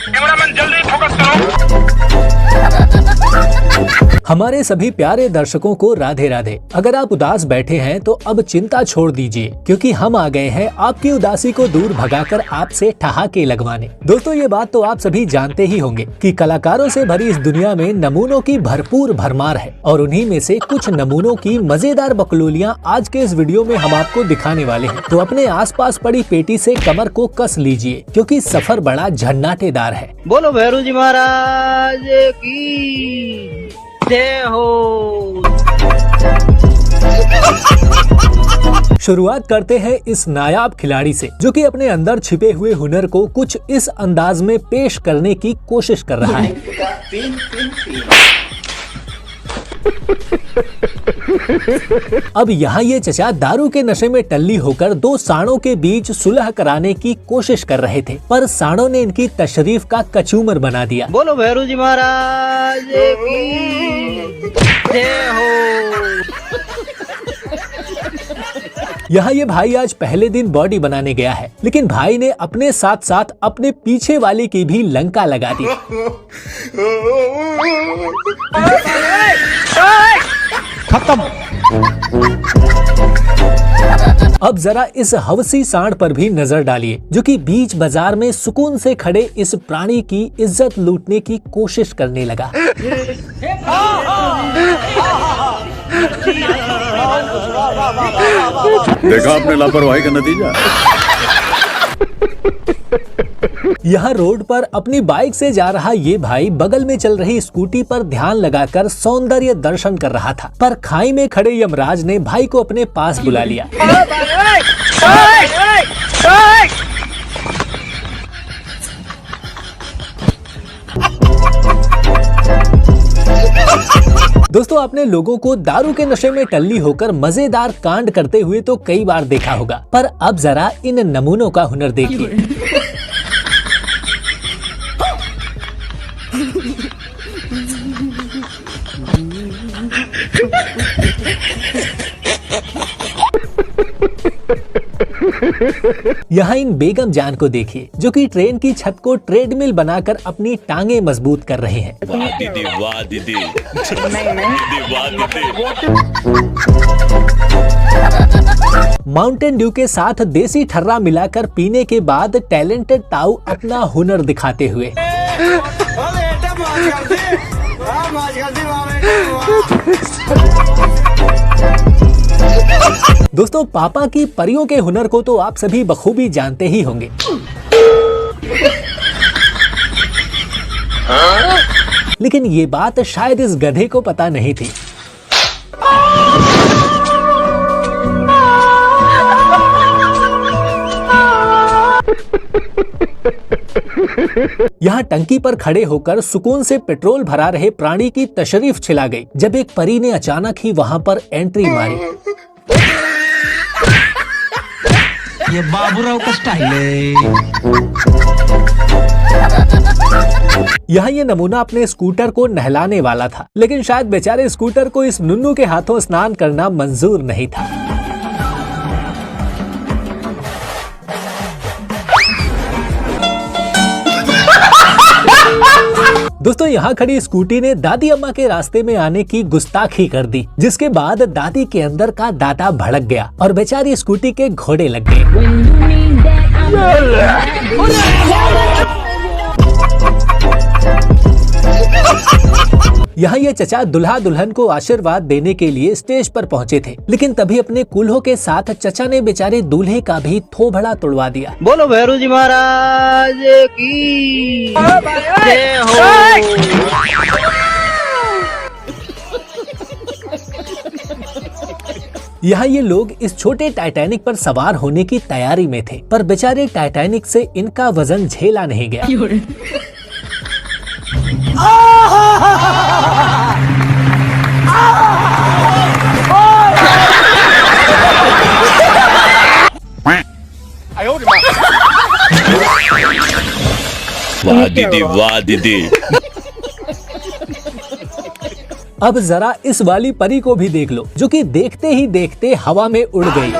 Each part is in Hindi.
कैमरामैन जल्दी फोकस करो। हमारे सभी प्यारे दर्शकों को राधे राधे। अगर आप उदास बैठे हैं तो अब चिंता छोड़ दीजिए, क्योंकि हम आ गए हैं आपकी उदासी को दूर भगाकर आपसे ठहाके लगवाने। दोस्तों, ये बात तो आप सभी जानते ही होंगे कि कलाकारों से भरी इस दुनिया में नमूनों की भरपूर भरमार है, और उन्हीं में से कुछ नमूनों की मजेदार बकलोलियां आज के इस वीडियो में हम आपको दिखाने वाले हैं। तो अपने आसपास पड़ी पेटी से कमर को कस लीजिए, क्योंकि सफर बड़ा झन्नाटेदार है। बोलो भैरू जी महाराज की जय हो। शुरुआत करते हैं इस नायाब खिलाड़ी से, जो कि अपने अंदर छिपे हुए हुनर को कुछ इस अंदाज में पेश करने की कोशिश कर रहा है। अब यहाँ ये चचा दारू के नशे में टल्ली होकर दो साणों के बीच सुलह कराने की कोशिश कर रहे थे, पर साणों ने इनकी तशरीफ का कचूमर बना दिया। बोलो भैरू जी महाराज की जय हो। यहाँ ये भाई आज पहले दिन बॉडी बनाने गया है, लेकिन भाई ने अपने साथ साथ अपने पीछे वाले की भी लंका लगा दी। खत्म। अब जरा इस हवसी सांड पर भी नजर डालिए, जो कि बीच बाजार में सुकून से खड़े इस प्राणी की इज्जत लूटने की कोशिश करने लगा। देखा आपने लापरवाही का नतीजा। यहाँ रोड पर अपनी बाइक से जा रहा ये भाई बगल में चल रही स्कूटी पर ध्यान लगाकर सौंदर्य दर्शन कर रहा था, पर खाई में खड़े यमराज ने भाई को अपने पास बुला लिया। दोस्तों, आपने लोगों को दारू के नशे में टल्ली होकर मजेदार कांड करते हुए तो कई बार देखा होगा, पर अब जरा इन नमूनों का हुनर देखिए। यहाँ इन बेगम जान को देखिए, जो कि ट्रेन की छत को ट्रेडमिल बनाकर अपनी टांगे मजबूत कर रहे हैं। वाह दीदी, वाह दीदी, वाह दीदी। माउंटेन ड्यू के साथ देसी ठर्रा मिलाकर पीने के बाद टैलेंटेड ताऊ अपना हुनर दिखाते हुए। दोस्तों, पापा की परियों के हुनर को तो आप सभी बखूबी जानते ही होंगे, लेकिन ये बात शायद इस गधे को पता नहीं थी। यहाँ टंकी पर खड़े होकर सुकून से पेट्रोल भरा रहे प्राणी की तशरीफ छिला गई, जब एक परी ने अचानक ही वहाँ पर एंट्री मारी। ये बाबूराव का स्टाइल है। यहाँ ये नमूना अपने स्कूटर को नहलाने वाला था, लेकिन शायद बेचारे स्कूटर को इस नुन्नू के हाथों स्नान करना मंजूर नहीं था। दोस्तों, यहाँ खड़ी स्कूटी ने दादी अम्मा के रास्ते में आने की गुस्ताखी कर दी, जिसके बाद दादी के अंदर का दादा भड़क गया और बेचारी स्कूटी के घोड़े लग गए। यहाँ ये चचा दुल्हा दुल्हन को आशीर्वाद देने के लिए स्टेज पर पहुँचे थे, लेकिन तभी अपने कूल्हों के साथ चचा ने बेचारे दूल्हे का भी थोबड़ा तुड़वा दिया। बोलो भैरू जी महाराज की जय हो। यहाँ ये लोग इस छोटे टाइटैनिक पर सवार होने की तैयारी में थे, पर बेचारे टाइटैनिक से इनका वजन झेला नहीं गया। वाह दीदी, वाह दीदी। अब जरा इस वाली परी को भी देख लो, जो कि देखते ही देखते हवा में उड़ गई।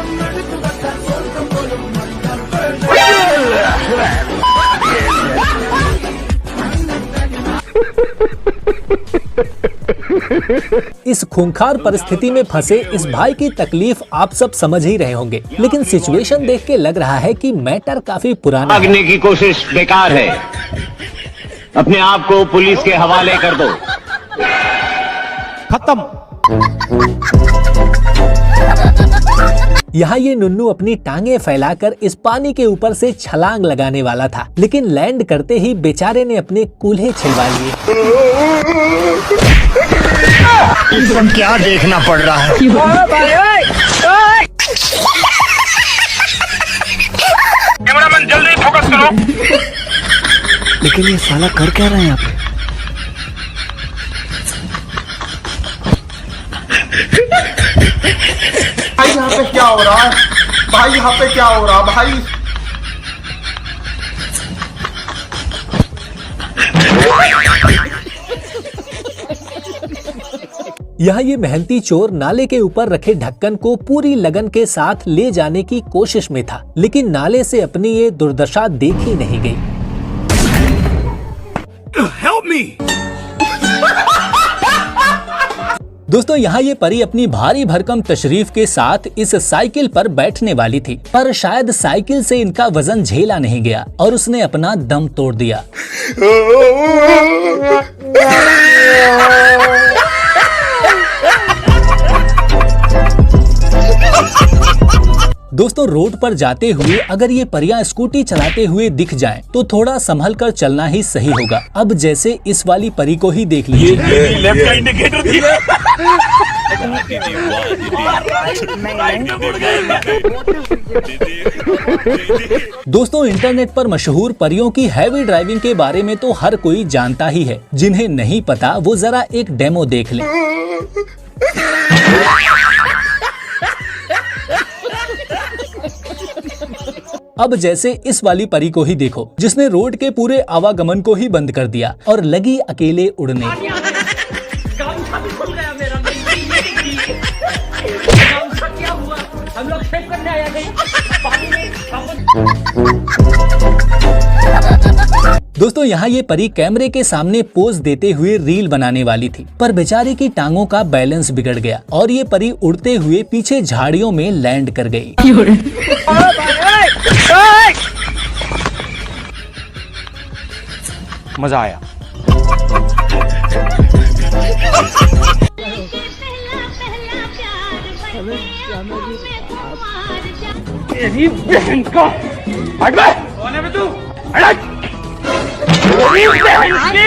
इस खूंखार परिस्थिति में फंसे इस भाई की तकलीफ आप सब समझ ही रहे होंगे, लेकिन सिचुएशन देख के लग रहा है कि मैटर काफी पुराना है। भागने की कोशिश बेकार है, अपने आप को पुलिस के हवाले कर दो। खत्म। यहाँ ये नुन्नू अपनी टांगे फैलाकर इस पानी के ऊपर से छलांग लगाने वाला था, लेकिन लैंड करते ही बेचारे ने अपने कूल्हे छिलवा लिए। इसको क्या देखना पड़ रहा है? कैमरामैन जल्दी फोकस करो। लेकिन ये साला कर क्या रहे हैं यहाँ पे? भाई यहाँ पे क्या हो रहा है? भाई यहाँ पे क्या हो रहा भाई? यहाँ ये मेहनती चोर नाले के ऊपर रखे ढक्कन को पूरी लगन के साथ ले जाने की कोशिश में था, लेकिन नाले से अपनी ये दुर्दशा देखी नहीं गई। दोस्तों यहाँ ये परी अपनी भारी भरकम तशरीफ के साथ इस साइकिल पर बैठने वाली थी, पर शायद साइकिल से इनका वजन झेला नहीं गया और उसने अपना दम तोड़ दिया। दोस्तों रोड पर जाते हुए अगर ये परियां स्कूटी चलाते हुए दिख जाएं, तो थोड़ा संभल कर चलना ही सही होगा। अब जैसे इस वाली परी को ही देख लीजिए। लेफ्ट का इंडिकेटर थी। दोस्तों इंटरनेट पर मशहूर परियों की हैवी ड्राइविंग के बारे में तो हर कोई जानता ही है, जिन्हें नहीं पता वो जरा एक डेमो देख लें। अब जैसे इस वाली परी को ही देखो, जिसने रोड के पूरे आवागमन को ही बंद कर दिया और लगी अकेले उड़ने। दोस्तों यहाँ ये परी कैमरे के सामने पोज देते हुए रील बनाने वाली थी, पर बेचारे की टांगों का बैलेंस बिगड़ गया और ये परी उड़ते हुए पीछे झाड़ियों में लैंड कर गई। मजा आया। तेरी बहन का हट बे। कौन है बे तू? हट। तेरी बहन की